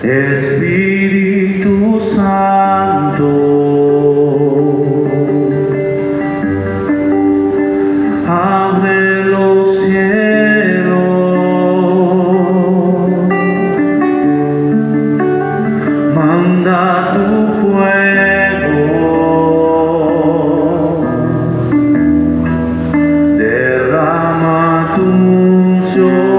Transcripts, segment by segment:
Espíritu Santo, abre los cielos, manda tu fuego, derrama tu unción.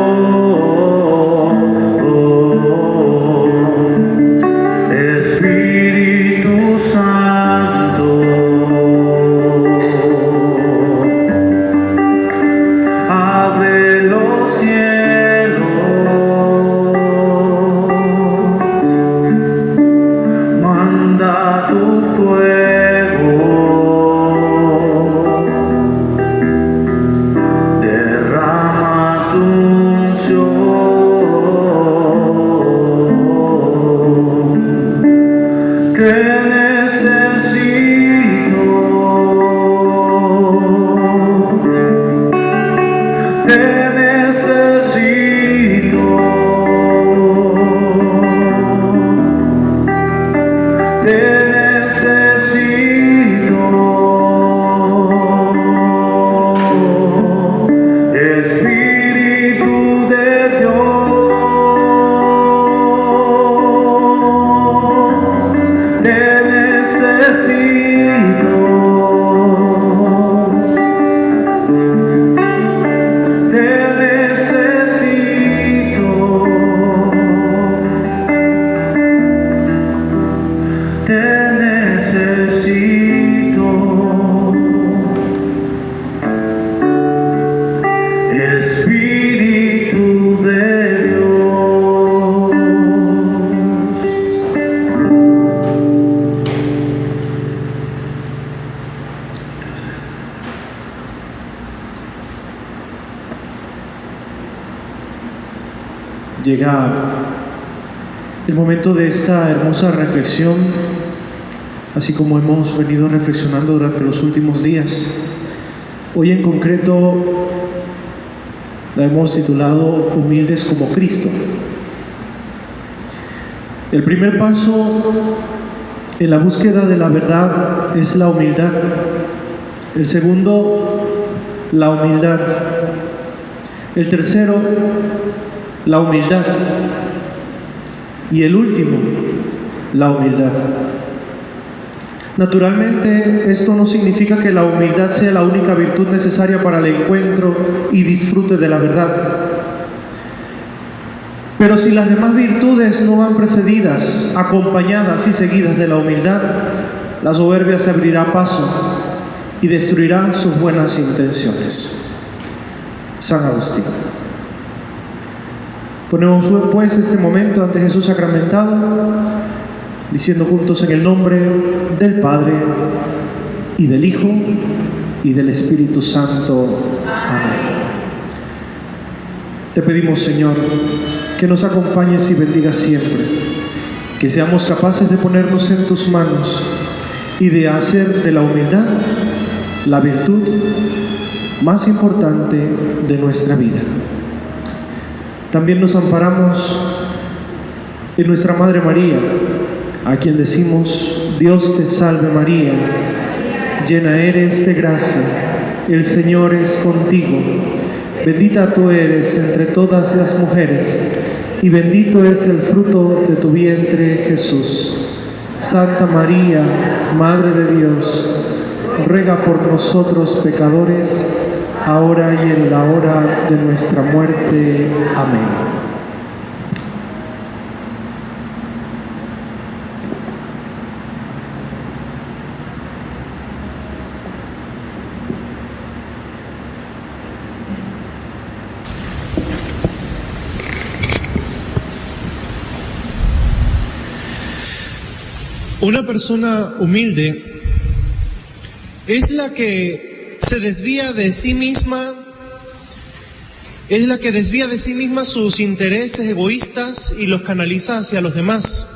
Llega el momento de esta hermosa reflexión, así como hemos venido reflexionando durante los últimos días. Hoy en concreto la hemos titulado Humildes como Cristo. El primer paso en la búsqueda de la verdad es la humildad. El segundo, la humildad. El tercero, la humildad. Y el último, la humildad. Naturalmente, esto no significa que la humildad sea la única virtud necesaria para el encuentro y disfrute de la verdad. Pero si las demás virtudes no van precedidas, acompañadas y seguidas de la humildad, la soberbia se abrirá paso y destruirá sus buenas intenciones. San Agustín. Ponemos pues este momento ante Jesús sacramentado, diciendo juntos en el nombre del Padre, y del Hijo, y del Espíritu Santo. Amén. Te pedimos, Señor, que nos acompañes y bendigas siempre, que seamos capaces de ponernos en tus manos y de hacer de la humildad la virtud más importante de nuestra vida. También nos amparamos en nuestra Madre María, a quien decimos: Dios te salve María, llena eres de gracia, el Señor es contigo, bendita tú eres entre todas las mujeres, y bendito es el fruto de tu vientre, Jesús. Santa María, Madre de Dios, ruega por nosotros pecadores, ahora y en la hora de nuestra muerte. Amén. Una persona humilde es la que se desvía de sí misma, es la que desvía de sí misma sus intereses egoístas y los canaliza hacia los demás.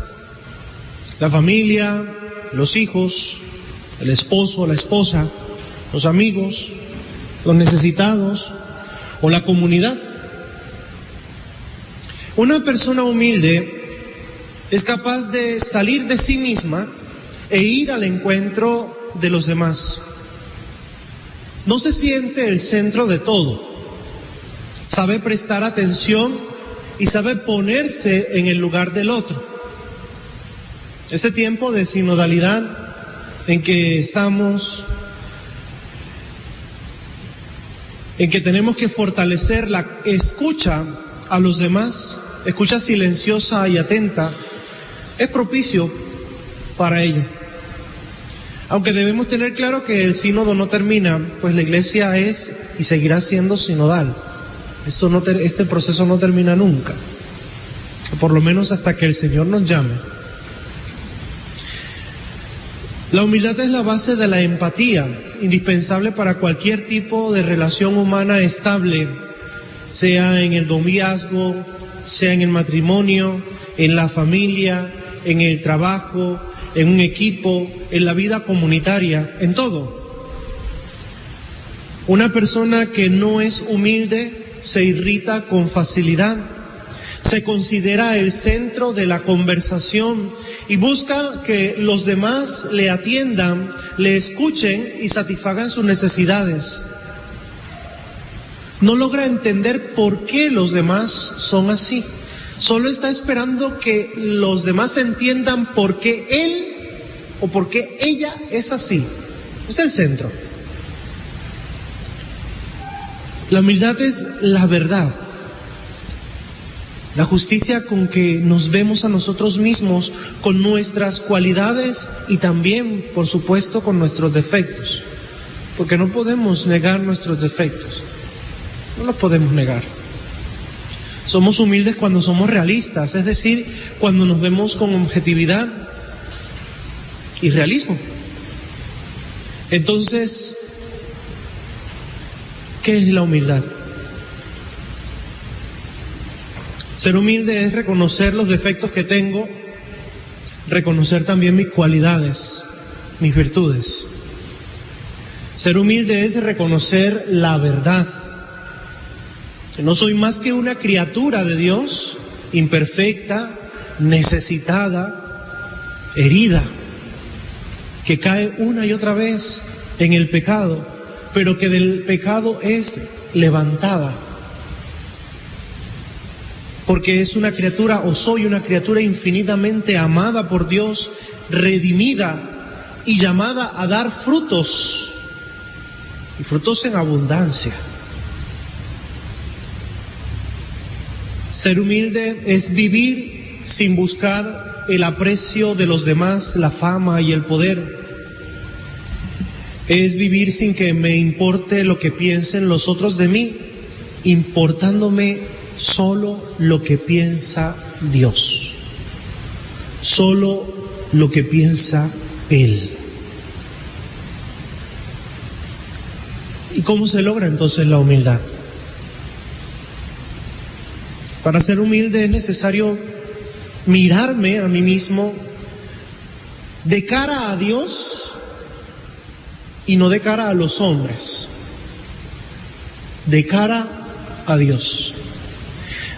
La familia, los hijos, el esposo, la esposa, los amigos, los necesitados o la comunidad. Una persona humilde Es capaz de salir de sí misma e ir al encuentro de los demás. No se siente el centro de todo. Sabe prestar atención y sabe ponerse en el lugar del otro. Ese tiempo de sinodalidad en que estamos, en que tenemos que fortalecer la escucha a los demás, escucha silenciosa y atenta, es propicio para ello. Aunque debemos tener claro que el sínodo no termina, pues la Iglesia es y seguirá siendo sinodal. Este proceso no termina nunca, por lo menos hasta que el Señor nos llame. La humildad es la base de la empatía, indispensable para cualquier tipo de relación humana estable, sea en el noviazgo, sea en el matrimonio, en la familia, en el trabajo, en un equipo, en la vida comunitaria, en todo. Una persona que no es humilde se irrita con facilidad, se considera el centro de la conversación y busca que los demás le atiendan, le escuchen y satisfagan sus necesidades. No logra entender por qué los demás son así. Solo está esperando que los demás entiendan por qué él o por qué ella es así. Es el centro. La humildad es la verdad, la justicia con que nos vemos a nosotros mismos, con nuestras cualidades y también, por supuesto, con nuestros defectos, porque no podemos negar nuestros defectos, no los podemos negar. Somos humildes cuando somos realistas, es decir, cuando nos vemos con objetividad y realismo. Entonces, ¿qué es la humildad? Ser humilde es reconocer los defectos que tengo, reconocer también mis cualidades, mis virtudes. Ser humilde es reconocer la verdad. Que no soy más que una criatura de Dios, imperfecta, necesitada, herida, que cae una y otra vez en el pecado, pero que del pecado es levantada. Porque es una criatura, o soy una criatura infinitamente amada por Dios, redimida y llamada a dar frutos, y frutos en abundancia. Ser humilde es vivir sin buscar el aprecio de los demás, la fama y el poder. Es vivir sin que me importe lo que piensen los otros de mí, importándome solo lo que piensa Dios, solo lo que piensa Él. ¿Y cómo se logra entonces la humildad? Para ser humilde es necesario mirarme a mí mismo de cara a Dios y no de cara a los hombres, de cara a Dios.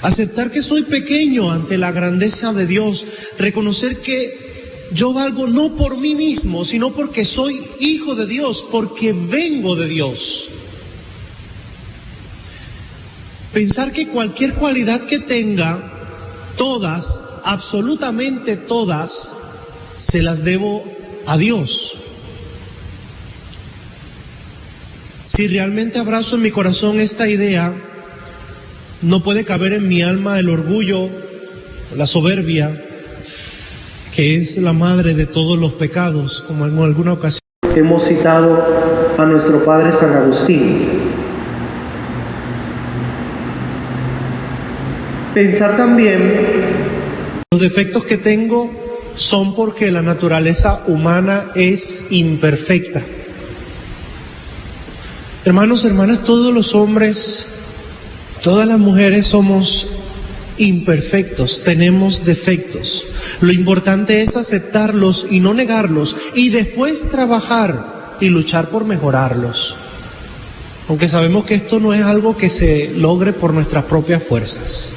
Aceptar que soy pequeño ante la grandeza de Dios, reconocer que yo valgo no por mí mismo, sino porque soy hijo de Dios, porque vengo de Dios. Pensar que cualquier cualidad que tenga, todas, absolutamente todas, se las debo a Dios. Si realmente abrazo en mi corazón esta idea, no puede caber en mi alma el orgullo, la soberbia, que es la madre de todos los pecados, como en alguna ocasión hemos citado a nuestro padre San Agustín. Pensar también, los defectos que tengo son porque la naturaleza humana es imperfecta. Hermanos, hermanas, todos los hombres, todas las mujeres somos imperfectos, tenemos defectos. Lo importante es aceptarlos y no negarlos, y después trabajar y luchar por mejorarlos. Aunque sabemos que esto no es algo que se logre por nuestras propias fuerzas.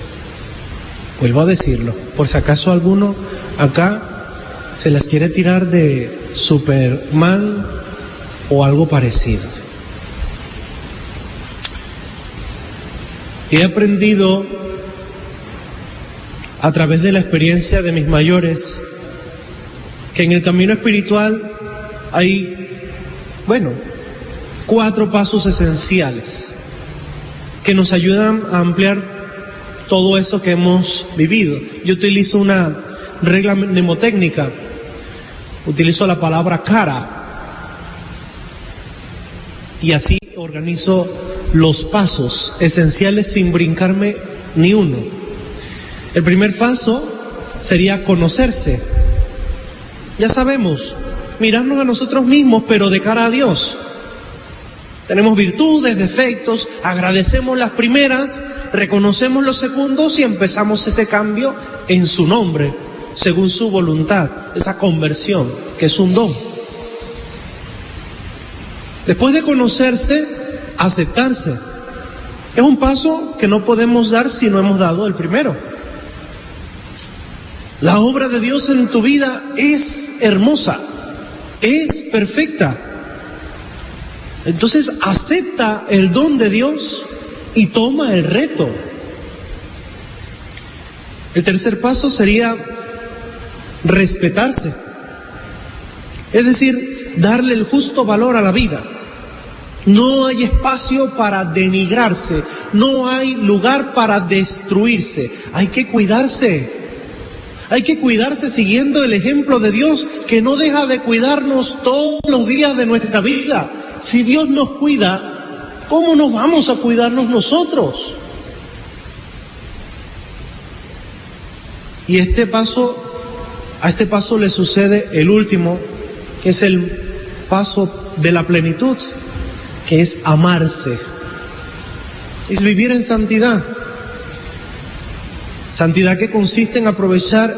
Vuelvo a decirlo, por si acaso alguno acá se las quiere tirar de Superman o algo parecido. He aprendido a través de la experiencia de mis mayores que en el camino espiritual hay, 4 pasos esenciales que nos ayudan a ampliar todo eso que hemos vivido. Yo utilizo una regla mnemotécnica, utilizo la palabra cara y así organizo los pasos esenciales sin brincarme ni uno. El primer paso sería conocerse. Ya sabemos, mirarnos a nosotros mismos, pero de cara a Dios. Tenemos virtudes, defectos, agradecemos las primeras, reconocemos los segundos y empezamos ese cambio en su nombre, según su voluntad, esa conversión, que es un don. Después de conocerse, aceptarse. Es un paso que no podemos dar si no hemos dado el primero. La obra de Dios en tu vida es hermosa, es perfecta. Entonces acepta el don de Dios y toma el reto. El tercer paso sería respetarse, es decir, darle el justo valor a la vida. No hay espacio para denigrarse, no hay lugar para destruirse. Hay que cuidarse siguiendo el ejemplo de Dios, que no deja de cuidarnos todos los días de nuestra vida. Si Dios nos cuida, ¿cómo nos vamos a cuidarnos nosotros? Y a este paso le sucede el último, que es el paso de la plenitud, que es amarse, es vivir en santidad. Santidad que consiste en aprovechar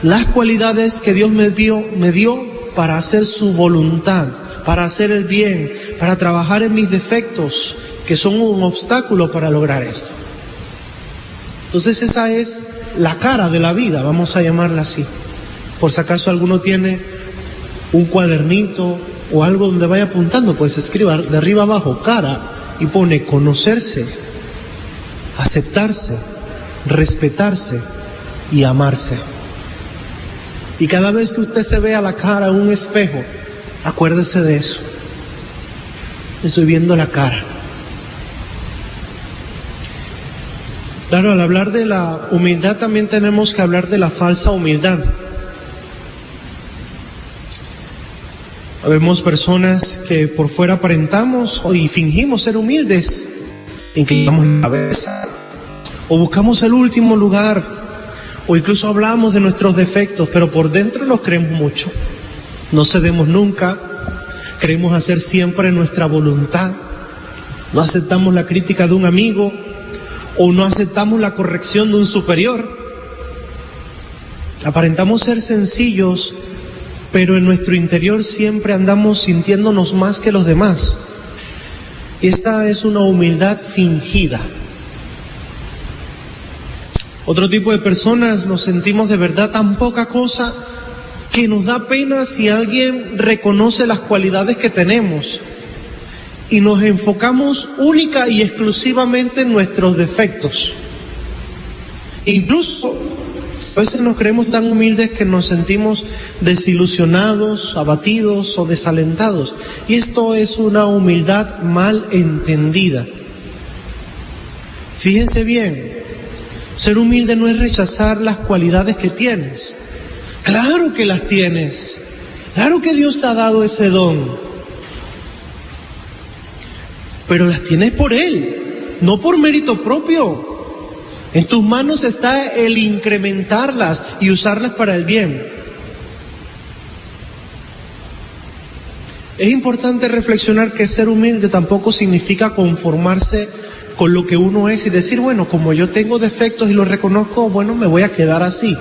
las cualidades que Dios me dio para hacer su voluntad, para hacer el bien, para trabajar en mis defectos, que son un obstáculo para lograr esto. Entonces esa es la cara de la vida, vamos a llamarla así. Por si acaso alguno tiene un cuadernito o algo donde vaya apuntando, pues escriba de arriba abajo, cara, y pone conocerse, aceptarse, respetarse y amarse. Y cada vez que usted se vea la cara en un espejo, acuérdese de eso. Estoy viendo la cara. Claro, al hablar de la humildad también tenemos que hablar de la falsa humildad. Vemos personas que por fuera aparentamos y fingimos ser humildes, inclinamos la cabeza, o buscamos el último lugar, o incluso hablamos de nuestros defectos, pero por dentro nos creemos mucho. No cedemos nunca, queremos hacer siempre nuestra voluntad, no aceptamos la crítica de un amigo, o no aceptamos la corrección de un superior. Aparentamos ser sencillos, pero en nuestro interior siempre andamos sintiéndonos más que los demás. Esta es una humildad fingida. Otro tipo de personas nos sentimos de verdad tan poca cosa que nos da pena si alguien reconoce las cualidades que tenemos y nos enfocamos única y exclusivamente en nuestros defectos. Incluso a veces nos creemos tan humildes que nos sentimos desilusionados, abatidos o desalentados. Y esto es una humildad mal entendida. Fíjense bien, ser humilde no es rechazar las cualidades que tienes. Claro que las tienes. Claro que Dios te ha dado ese don. Pero las tienes por Él, no por mérito propio. En tus manos está el incrementarlas y usarlas para el bien. Es importante reflexionar que ser humilde tampoco significa conformarse con lo que uno es y decir, bueno, como yo tengo defectos y los reconozco, bueno, me voy a quedar así.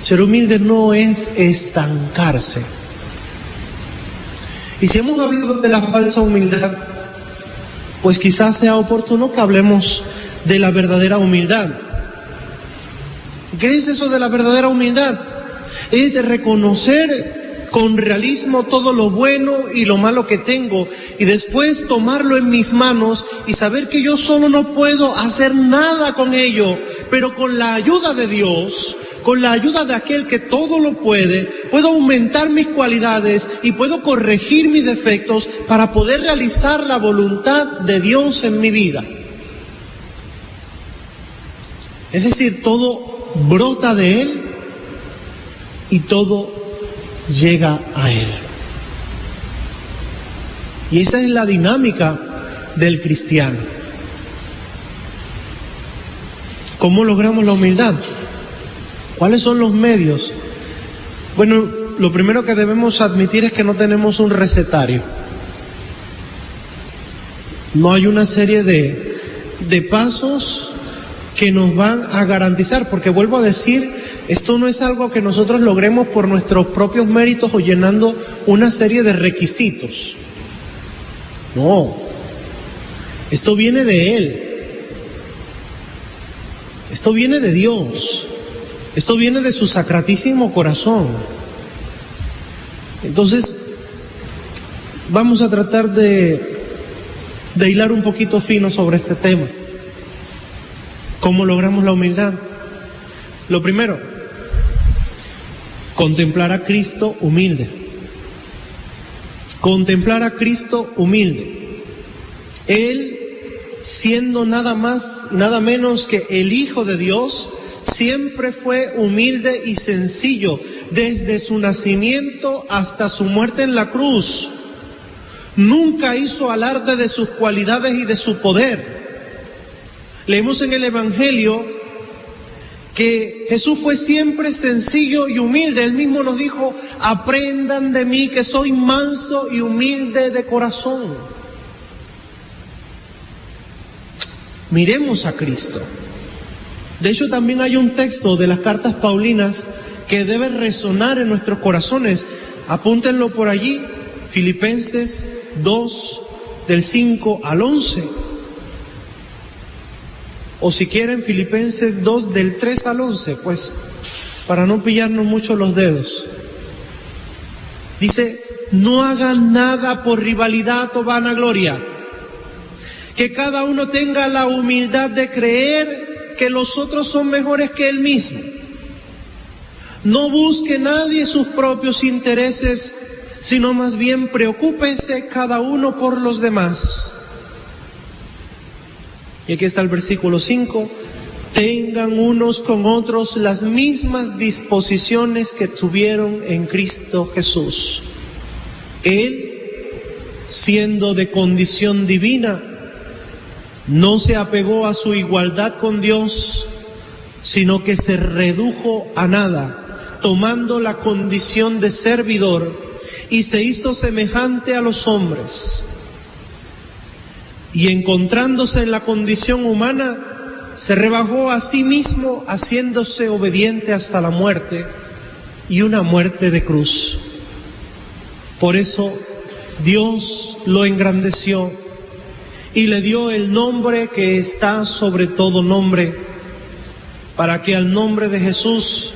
Ser humilde no es estancarse. Y si hemos hablado de la falsa humildad, pues quizás sea oportuno que hablemos de la verdadera humildad. ¿Qué es eso de la verdadera humildad? Es reconocer con realismo todo lo bueno y lo malo que tengo y después tomarlo en mis manos y saber que yo solo no puedo hacer nada con ello, pero con la ayuda de Dios, con la ayuda de aquel que todo lo puede, puedo aumentar mis cualidades y puedo corregir mis defectos para poder realizar la voluntad de Dios en mi vida. Es decir, todo brota de Él y todo llega a Él. Y esa es la dinámica del cristiano. ¿Cómo logramos la humildad? ¿Cuáles son los medios? Bueno, lo primero que debemos admitir es que no tenemos un recetario. No hay una serie de pasos que nos van a garantizar, porque vuelvo a decir, esto no es algo que nosotros logremos por nuestros propios méritos o llenando una serie de requisitos. No, esto viene de Él. Esto viene de Dios. Esto viene de su sacratísimo corazón. Entonces, vamos a tratar de hilar un poquito fino sobre este tema. ¿Cómo logramos la humildad? Lo primero, contemplar a Cristo humilde. Contemplar a Cristo humilde. Él, siendo nada más, nada menos que el Hijo de Dios, siempre fue humilde y sencillo, desde su nacimiento hasta su muerte en la cruz. Nunca hizo alarde de sus cualidades y de su poder. Leemos en el Evangelio que Jesús fue siempre sencillo y humilde. Él mismo nos dijo, aprendan de mí que soy manso y humilde de corazón. Miremos a Cristo. De hecho, también hay un texto de las cartas paulinas que debe resonar en nuestros corazones. Apúntenlo por allí, Filipenses 2, del 5 al 11. O si quieren, Filipenses 2, del 3 al 11, pues, para no pillarnos mucho los dedos. Dice, no hagan nada por rivalidad o vanagloria, que cada uno tenga la humildad de creer que los otros son mejores que él mismo. No busque nadie sus propios intereses, sino más bien preocúpese cada uno por los demás. Y aquí está el versículo 5, tengan unos con otros las mismas disposiciones que tuvieron en Cristo Jesús. Él, siendo de condición divina, no se apegó a su igualdad con Dios, sino que se redujo a nada, tomando la condición de servidor, y se hizo semejante a los hombres. Y encontrándose en la condición humana, se rebajó a sí mismo, haciéndose obediente hasta la muerte, y una muerte de cruz. Por eso Dios lo engrandeció y le dio el nombre que está sobre todo nombre, para que al nombre de Jesús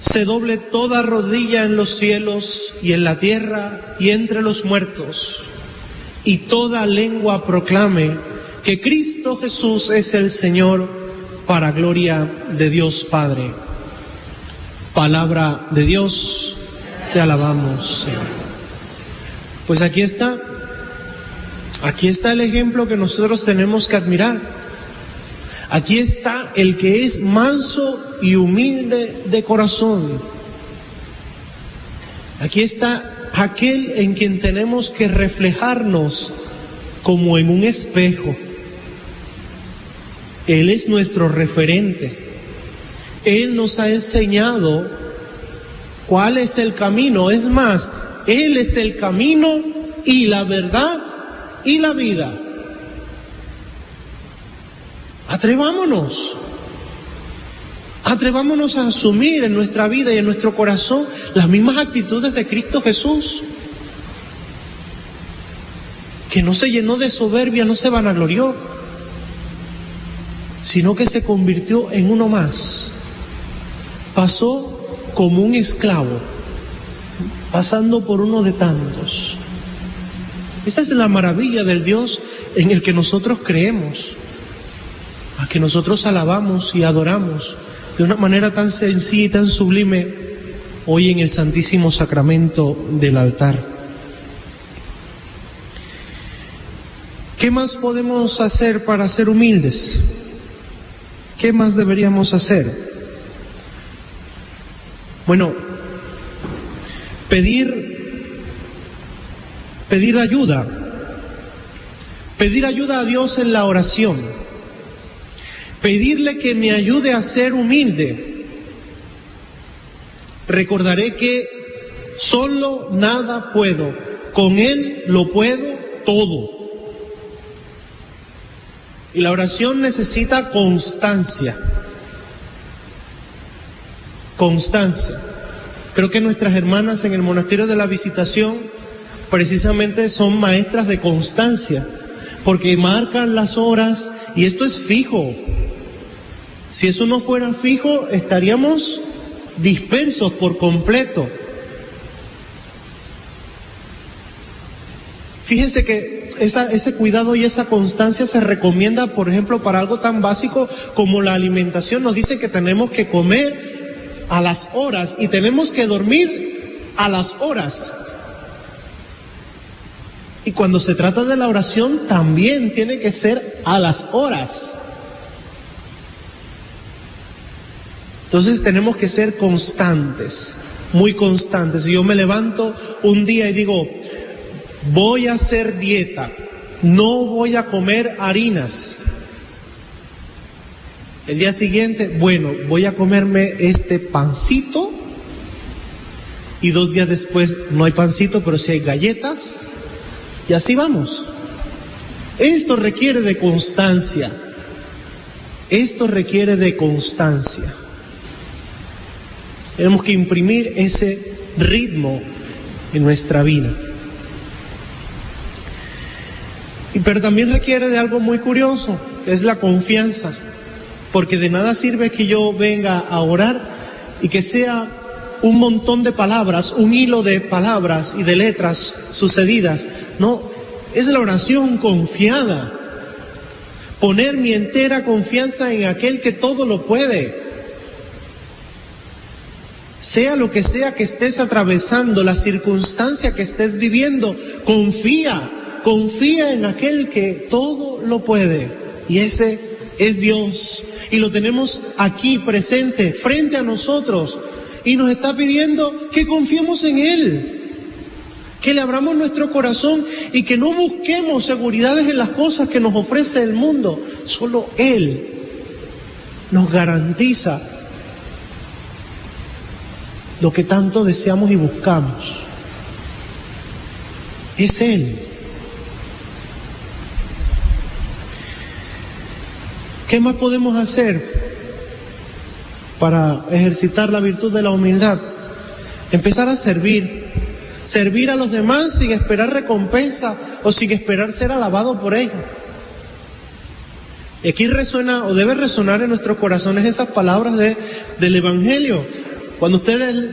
se doble toda rodilla en los cielos y en la tierra y entre los muertos, y toda lengua proclame que Cristo Jesús es el Señor, para gloria de Dios Padre. Palabra de Dios, te alabamos, Señor. Pues aquí está el ejemplo que nosotros tenemos que admirar. Aquí está el que es manso y humilde de corazón. Aquí está aquel en quien tenemos que reflejarnos como en un espejo. Él es nuestro referente. Él nos ha enseñado cuál es el camino. Es más, Él es el camino y la verdad y la vida. Atrevámonos a asumir en nuestra vida y en nuestro corazón las mismas actitudes de Cristo Jesús, que no se llenó de soberbia, no se vanaglorió, sino que se convirtió en uno más, pasó como un esclavo, pasando por uno de tantos. Esa es la maravilla del Dios en el que nosotros creemos, a que nosotros alabamos y adoramos de una manera tan sencilla y tan sublime hoy en el Santísimo Sacramento del altar. ¿Qué más podemos hacer para ser humildes? ¿Qué más deberíamos hacer? Bueno, pedir ayuda. Pedir ayuda a Dios en la oración. Pedirle que me ayude a ser humilde. Recordaré que solo nada puedo, con Él lo puedo todo. Y la oración necesita constancia. Constancia. Creo que nuestras hermanas en el Monasterio de la Visitación precisamente son maestras de constancia, porque marcan las horas y esto es fijo. Si eso no fuera fijo, estaríamos dispersos por completo. Fíjense que ese cuidado y esa constancia se recomienda, por ejemplo, para algo tan básico como la alimentación. Nos dice que tenemos que comer a las horas y tenemos que dormir a las horas. Y cuando se trata de la oración, también tiene que ser a las horas. Entonces tenemos que ser constantes, muy constantes. Si yo me levanto un día y digo, voy a hacer dieta, no voy a comer harinas. El día siguiente, bueno, voy a comerme este pancito. Y 2 días después no hay pancito, pero sí hay galletas. Y así vamos. Esto requiere de constancia. Esto requiere de constancia. Tenemos que imprimir ese ritmo en nuestra vida. Pero también requiere de algo muy curioso, que es la confianza. Porque de nada sirve que yo venga a orar y que sea un montón de palabras, un hilo de palabras y de letras sucedidas. No, es la oración confiada. Poner mi entera confianza en aquel que todo lo puede. Sea lo que sea que estés atravesando, la circunstancia que estés viviendo, confía en aquel que todo lo puede. Y ese es Dios. Y lo tenemos aquí presente, frente a nosotros. Y nos está pidiendo que confiemos en Él. Que le abramos nuestro corazón y que no busquemos seguridades en las cosas que nos ofrece el mundo. Solo Él nos garantiza lo que tanto deseamos y buscamos. Es Él. ¿Qué más podemos hacer para ejercitar la virtud de la humildad? Empezar a servir a los demás sin esperar recompensa o sin esperar ser alabado por ellos. Y aquí resuena o debe resonar en nuestros corazones esas palabras del Evangelio. Cuando ustedes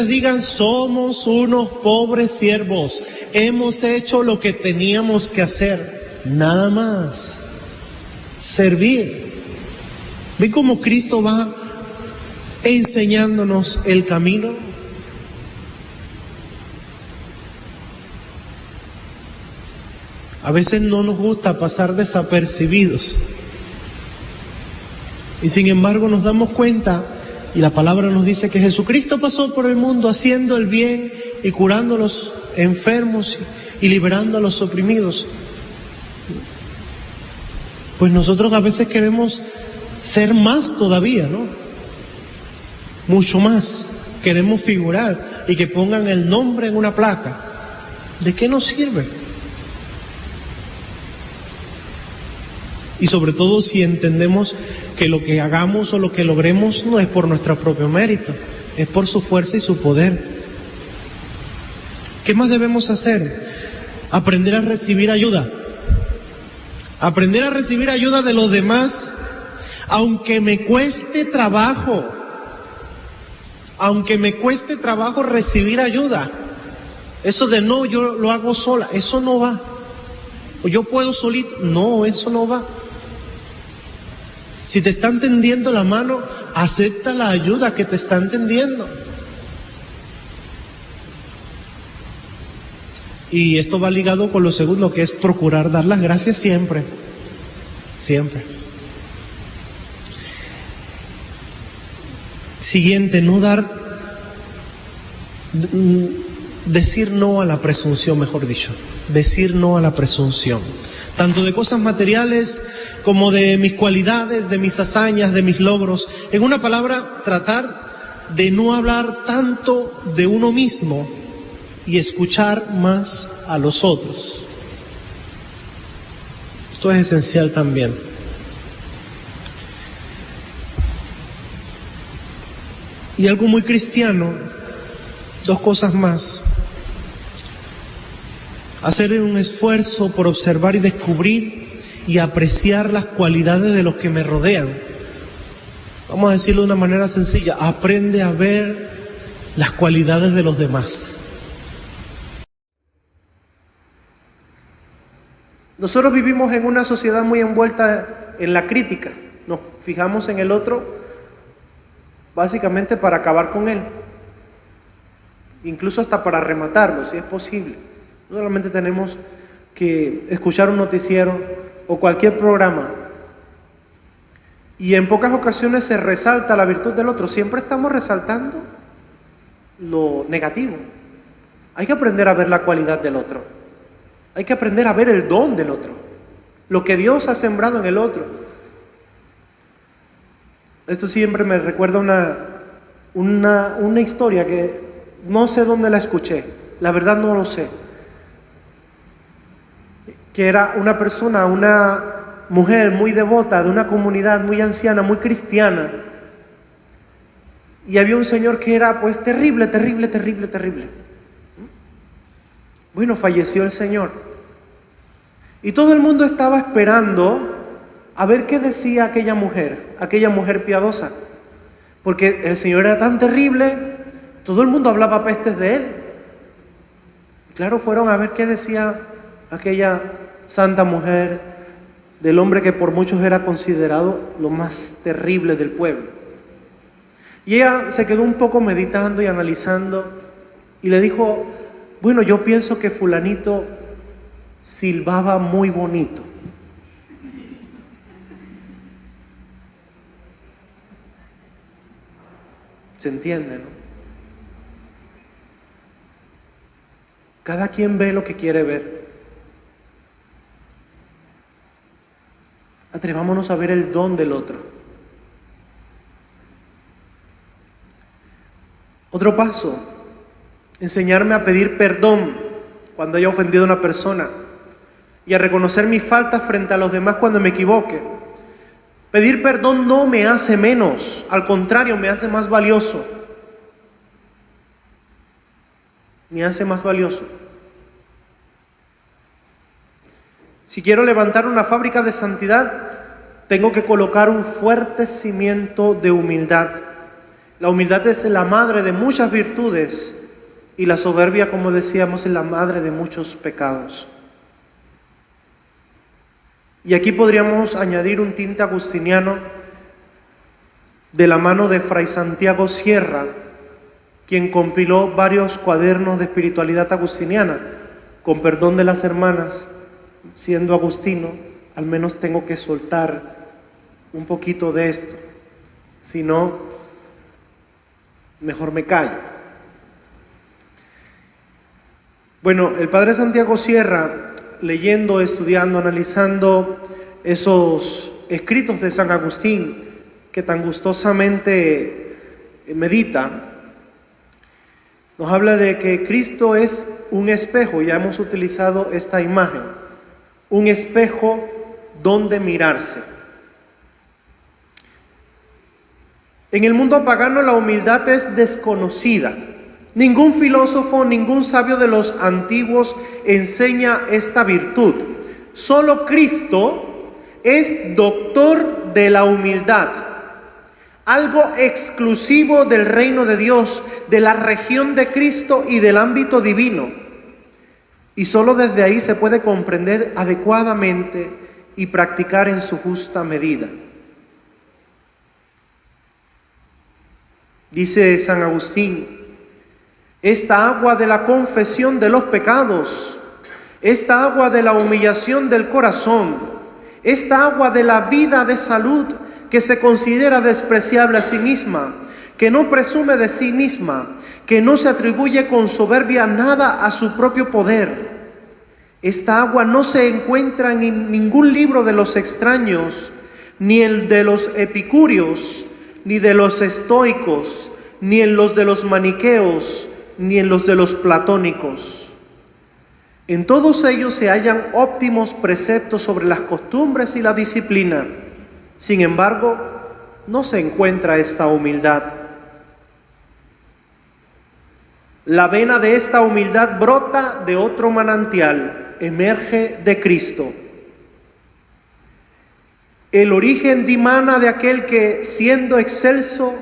digan, somos unos pobres siervos, hemos hecho lo que teníamos que hacer, nada más. Servir. ¿Ven cómo Cristo va enseñándonos el camino? A veces no nos gusta pasar desapercibidos. Y sin embargo nos damos cuenta, y la palabra nos dice que Jesucristo pasó por el mundo haciendo el bien y curando a los enfermos y liberando a los oprimidos. Pues nosotros a veces queremos ser más todavía, ¿no? Mucho más. Queremos figurar y que pongan el nombre en una placa. ¿De qué nos sirve? Y sobre todo si entendemos que lo que hagamos o lo que logremos no es por nuestro propio mérito, es por su fuerza y su poder. ¿Qué más debemos hacer? Aprender a recibir ayuda. Aprender a recibir ayuda de los demás, aunque me cueste trabajo recibir ayuda. Eso de no, yo lo hago sola, eso no va. O yo puedo solito, no, eso no va. Si te están tendiendo la mano, acepta la ayuda que te están tendiendo. Y esto va ligado con lo segundo, que es procurar dar las gracias siempre. Siempre. Siguiente, decir no a la presunción, mejor dicho. Decir no a la presunción. Tanto de cosas materiales como de mis cualidades, de mis hazañas, de mis logros. En una palabra, tratar de no hablar tanto de uno mismo y escuchar más a los otros. Esto es esencial también. Y algo muy cristiano, dos cosas más. Hacer un esfuerzo por observar y descubrir y apreciar las cualidades de los que me rodean. Vamos a decirlo de una manera sencilla, aprende a ver las cualidades de los demás. Nosotros vivimos en una sociedad muy envuelta en la crítica. Nos fijamos en el otro básicamente para acabar con él. Incluso hasta para rematarlo, si es posible. No solamente tenemos que escuchar un noticiero o cualquier programa. Y en pocas ocasiones se resalta la virtud del otro. Siempre estamos resaltando lo negativo. Hay que aprender a ver la cualidad del otro. Hay que aprender a ver el don del otro. Lo que Dios ha sembrado en el otro. Esto siempre me recuerda una historia que no sé dónde la escuché. La verdad no lo sé. Que era una persona, una mujer muy devota de una comunidad muy anciana, muy cristiana. Y había un señor que era pues terrible. Bueno, falleció el señor. Y todo el mundo estaba esperando a ver qué decía aquella mujer piadosa. Porque el señor era tan terrible, todo el mundo hablaba pestes de él. Y claro, fueron a ver qué decía aquella santa mujer del hombre que por muchos era considerado lo más terrible del pueblo. Y ella se quedó un poco meditando y analizando y le dijo, bueno, yo pienso que fulanito silbaba muy bonito. ¿Se entiende, no? Cada quien ve lo que quiere ver. Atrevámonos a ver el don del otro. Otro paso, enseñarme a pedir perdón cuando haya ofendido a una persona y a reconocer mis faltas frente a los demás cuando me equivoque. Pedir perdón no me hace menos, al contrario, me hace más valioso. Me hace más valioso. Si quiero levantar una fábrica de santidad, tengo que colocar un fuerte cimiento de humildad. La humildad es la madre de muchas virtudes y la soberbia, como decíamos, es la madre de muchos pecados. Y aquí podríamos añadir un tinte agustiniano de la mano de Fray Santiago Sierra, quien compiló varios cuadernos de espiritualidad agustiniana. Con perdón de las hermanas, siendo agustino, al menos tengo que soltar un poquito de esto. Si no, mejor me callo. Bueno, el padre Santiago Sierra, leyendo, estudiando, analizando esos escritos de San Agustín que tan gustosamente medita, nos habla de que Cristo es un espejo. Ya hemos utilizado esta imagen, un espejo donde mirarse. En el mundo pagano la humildad es desconocida. Ningún filósofo, ningún sabio de los antiguos enseña esta virtud. Solo Cristo es doctor de la humildad, algo exclusivo del reino de Dios, de la región de Cristo y del ámbito divino. Y solo desde ahí se puede comprender adecuadamente y practicar en su justa medida. Dice San Agustín, esta agua de la confesión de los pecados, esta agua de la humillación del corazón, esta agua de la vida de salud que se considera despreciable a sí misma, que no presume de sí misma, que no se atribuye con soberbia nada a su propio poder. Esta agua no se encuentra en ningún libro de los extraños, ni el de los epicúreos, ni de los estoicos, ni en los de los maniqueos, ni en los de los platónicos. En todos ellos se hallan óptimos preceptos sobre las costumbres y la disciplina. Sin embargo, no se encuentra esta humildad. La vena de esta humildad brota de otro manantial, emerge de Cristo. El origen dimana de aquel que, siendo excelso,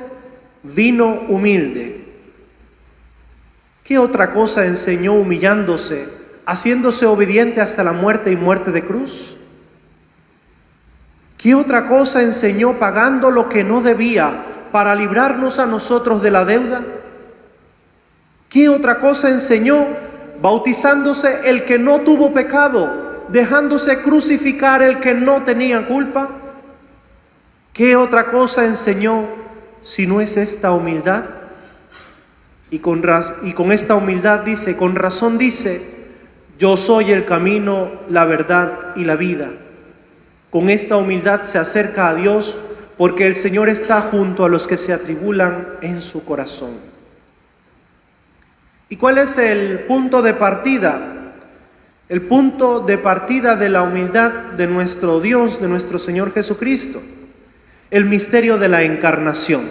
vino humilde. ¿Qué otra cosa enseñó humillándose, haciéndose obediente hasta la muerte y muerte de cruz? ¿Qué otra cosa enseñó pagando lo que no debía para librarnos a nosotros de la deuda? ¿Qué otra cosa enseñó bautizándose el que no tuvo pecado, dejándose crucificar el que no tenía culpa? ¿Qué otra cosa enseñó si no es esta humildad? Y con esta humildad dice, con razón dice, yo soy el camino, la verdad y la vida. Con esta humildad se acerca a Dios porque el Señor está junto a los que se atribulan en su corazón. ¿Y cuál es el punto de partida? El punto de partida de la humildad de nuestro Dios, de nuestro Señor Jesucristo. El misterio de la encarnación.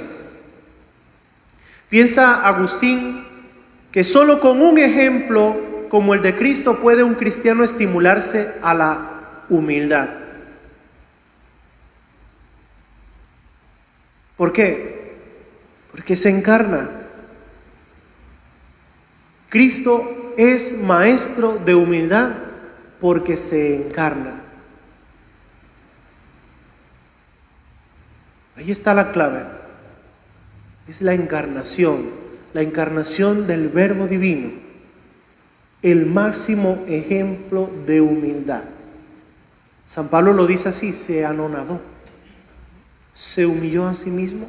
Piensa Agustín que solo con un ejemplo como el de Cristo puede un cristiano estimularse a la humildad. ¿Por qué? Porque se encarna. Cristo es maestro de humildad porque se encarna. Ahí está la clave. Es la encarnación del Verbo Divino, el máximo ejemplo de humildad. San Pablo lo dice así, se anonadó, se humilló a sí mismo,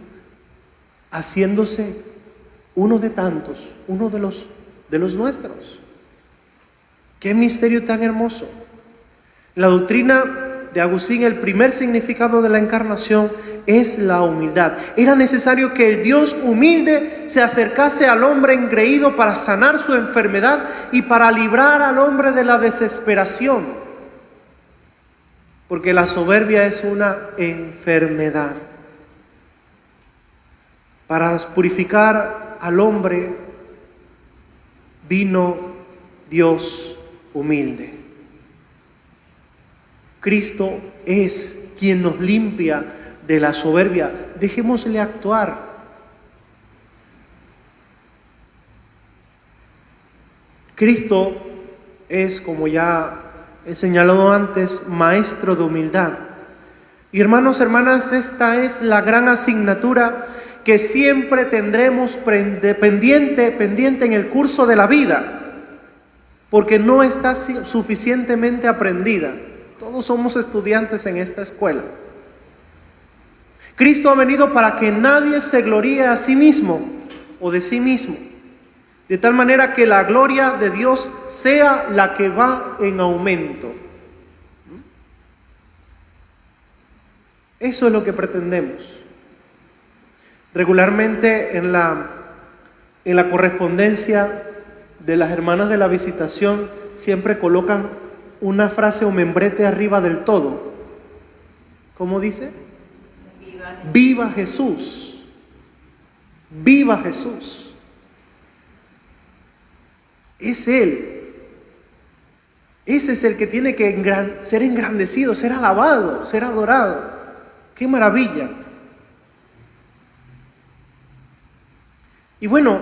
haciéndose uno de tantos, uno de los nuestros. ¡Qué misterio tan hermoso! La doctrina de Agustín, el primer significado de la encarnación es la humildad. Era necesario que el Dios humilde se acercase al hombre engreído para sanar su enfermedad y para librar al hombre de la desesperación. Porque la soberbia es una enfermedad. Para purificar al hombre vino Dios humilde. Cristo es quien nos limpia de la soberbia. Dejémosle actuar. Cristo es, como ya he señalado antes, maestro de humildad. Y hermanos, hermanas, esta es la gran asignatura que siempre tendremos pendiente en el curso de la vida, porque no está suficientemente aprendida. Todos somos estudiantes en esta escuela. Cristo ha venido para que nadie se gloríe a sí mismo o de sí mismo, de tal manera que la gloria de Dios sea la que va en aumento. Eso es lo que pretendemos. Regularmente en la correspondencia de las hermanas de la visitación siempre colocan una frase o membrete arriba del todo. ¿Cómo dice? Viva Jesús. Viva Jesús. Es Él. Ese es el que tiene que ser engrandecido, ser alabado, ser adorado. ¡Qué maravilla! Y bueno,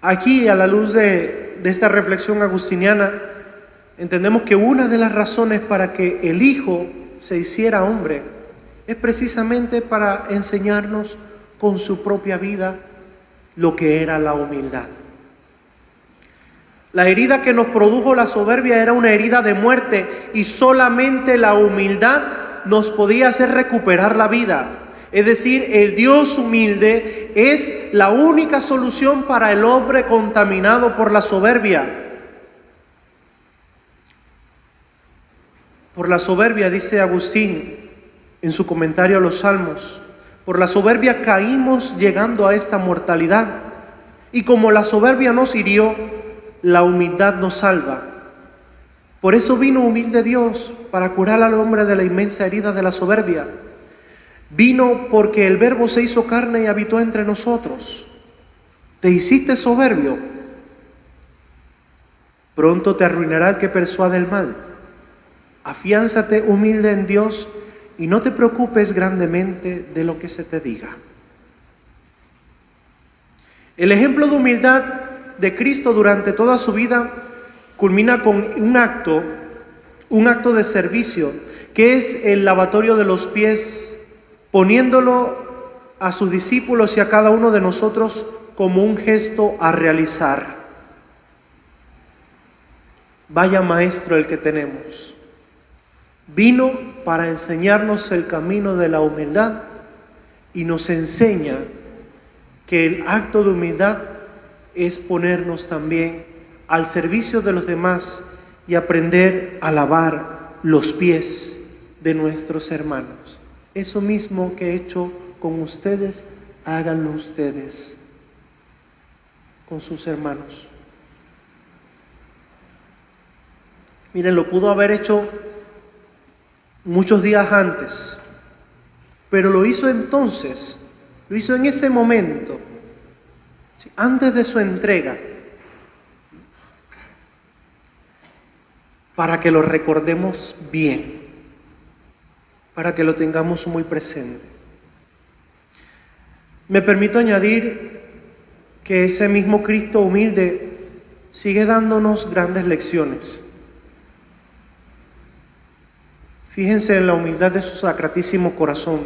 aquí a la luz de esta reflexión agustiniana, entendemos que una de las razones para que el Hijo se hiciera hombre es precisamente para enseñarnos con su propia vida lo que era la humildad. La herida que nos produjo la soberbia era una herida de muerte y solamente la humildad nos podía hacer recuperar la vida. Es decir, el Dios humilde es la única solución para el hombre contaminado por la soberbia. Por la soberbia, dice Agustín en su comentario a los Salmos, por la soberbia caímos llegando a esta mortalidad. Y como la soberbia nos hirió, la humildad nos salva. Por eso vino humilde Dios, para curar al hombre de la inmensa herida de la soberbia. Vino porque el Verbo se hizo carne y habitó entre nosotros. ¿Te hiciste soberbio? Pronto te arruinará el que persuade el mal. Afiánzate humilde en Dios y no te preocupes grandemente de lo que se te diga. El ejemplo de humildad de Cristo durante toda su vida culmina con un acto de servicio, que es el lavatorio de los pies, poniéndolo a sus discípulos y a cada uno de nosotros como un gesto a realizar. Vaya maestro el que tenemos. Vino para enseñarnos el camino de la humildad y nos enseña que el acto de humildad es ponernos también al servicio de los demás y aprender a lavar los pies de nuestros hermanos. Eso mismo que he hecho con ustedes, háganlo ustedes con sus hermanos. Miren, lo pudo haber hecho muchos días antes, pero lo hizo entonces, lo hizo en ese momento, antes de su entrega, para que lo recordemos bien, para que lo tengamos muy presente. Me permito añadir que ese mismo Cristo humilde sigue dándonos grandes lecciones. Fíjense en la humildad de su sacratísimo corazón,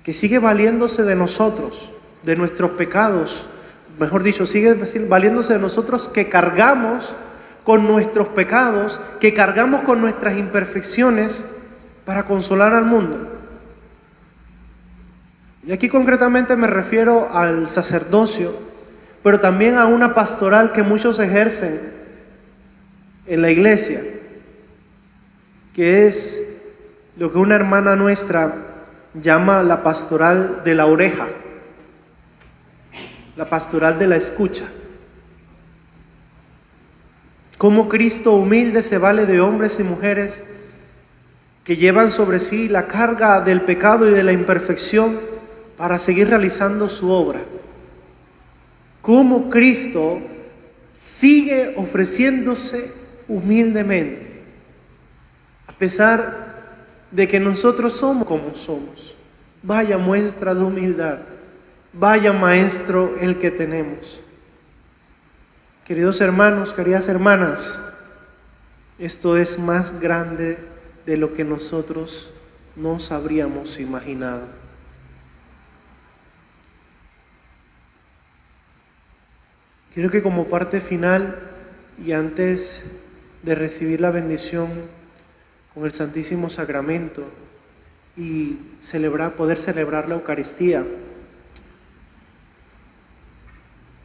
que sigue valiéndose de nosotros, de nuestros pecados, mejor dicho, sigue valiéndose de nosotros que cargamos con nuestros pecados, que cargamos con nuestras imperfecciones para consolar al mundo. Y aquí concretamente me refiero al sacerdocio, pero también a una pastoral que muchos ejercen en la iglesia, que es lo que una hermana nuestra llama la pastoral de la oreja, la pastoral de la escucha. Cómo Cristo humilde se vale de hombres y mujeres que llevan sobre sí la carga del pecado y de la imperfección para seguir realizando su obra. Cómo Cristo sigue ofreciéndose humildemente, a pesar de que nosotros somos como somos. Vaya muestra de humildad, vaya maestro el que tenemos. Queridos hermanos, queridas hermanas, esto es más grande de lo que nosotros nos habríamos imaginado. Quiero que como parte final y antes de recibir la bendición con el Santísimo Sacramento y poder celebrar la Eucaristía,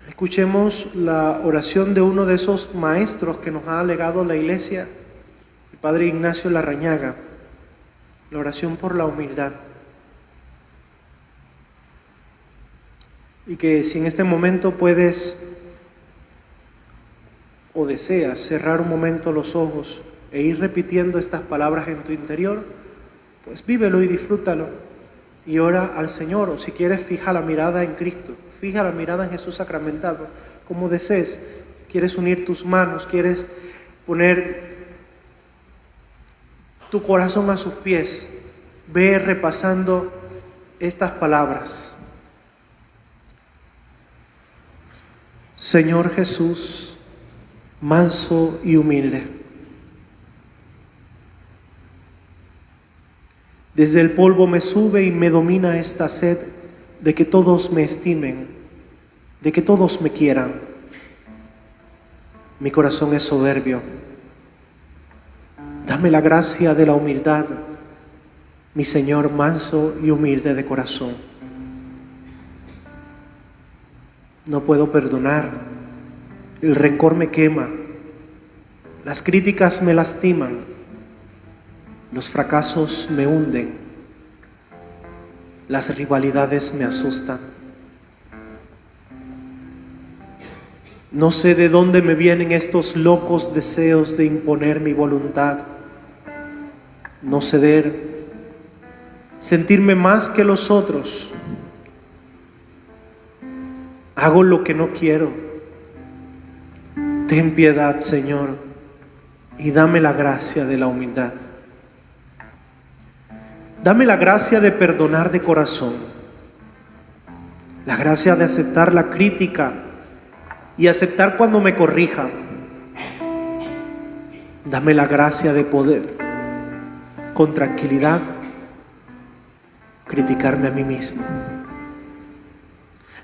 escuchemos la oración de uno de esos maestros que nos ha legado la Iglesia, el Padre Ignacio Larrañaga, la oración por la humildad. Y que si en este momento puedes o deseas cerrar un momento los ojos e ir repitiendo estas palabras en tu interior, pues vívelo y disfrútalo y ora al Señor. O si quieres, fija la mirada en Cristo, fija la mirada en Jesús sacramentado, como desees. Quieres unir tus manos, quieres poner tu corazón a sus pies, ve repasando estas palabras. Señor Jesús, manso y humilde. Desde el polvo me sube y me domina esta sed de que todos me estimen, de que todos me quieran. Mi corazón es soberbio. Dame la gracia de la humildad, mi Señor manso y humilde de corazón. No puedo perdonar, el rencor me quema, las críticas me lastiman, los fracasos me hunden, las rivalidades me asustan. No sé de dónde me vienen estos locos deseos de imponer mi voluntad, no ceder, sentirme más que los otros. Hago lo que no quiero. Ten piedad, Señor, y dame la gracia de la humildad. Dame la gracia de perdonar de corazón, la gracia de aceptar la crítica y aceptar cuando me corrija. Dame la gracia de poder, con tranquilidad, criticarme a mí mismo.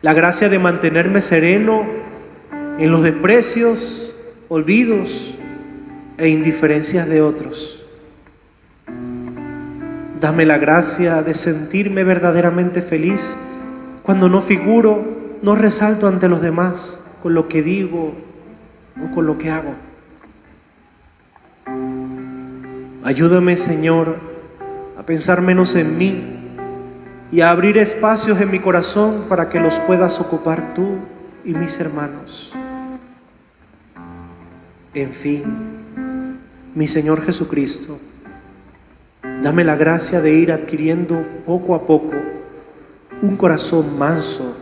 La gracia de mantenerme sereno en los desprecios, olvidos e indiferencias de otros. Dame la gracia de sentirme verdaderamente feliz cuando no figuro, no resalto ante los demás con lo que digo o con lo que hago. Ayúdame, Señor, a pensar menos en mí y a abrir espacios en mi corazón para que los puedas ocupar tú y mis hermanos. En fin, mi Señor Jesucristo, dame la gracia de ir adquiriendo poco a poco un corazón manso,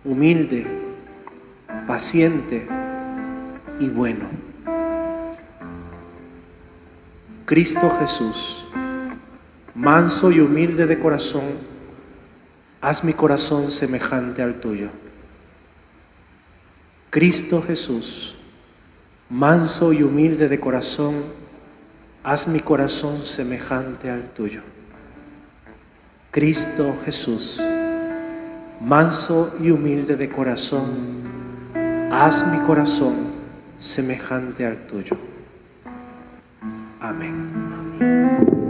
humilde, paciente y bueno. Cristo Jesús, manso y humilde de corazón, haz mi corazón semejante al tuyo. Cristo Jesús, manso y humilde de corazón, haz mi corazón semejante al tuyo. Cristo Jesús, manso y humilde de corazón, haz mi corazón semejante al tuyo. Amén.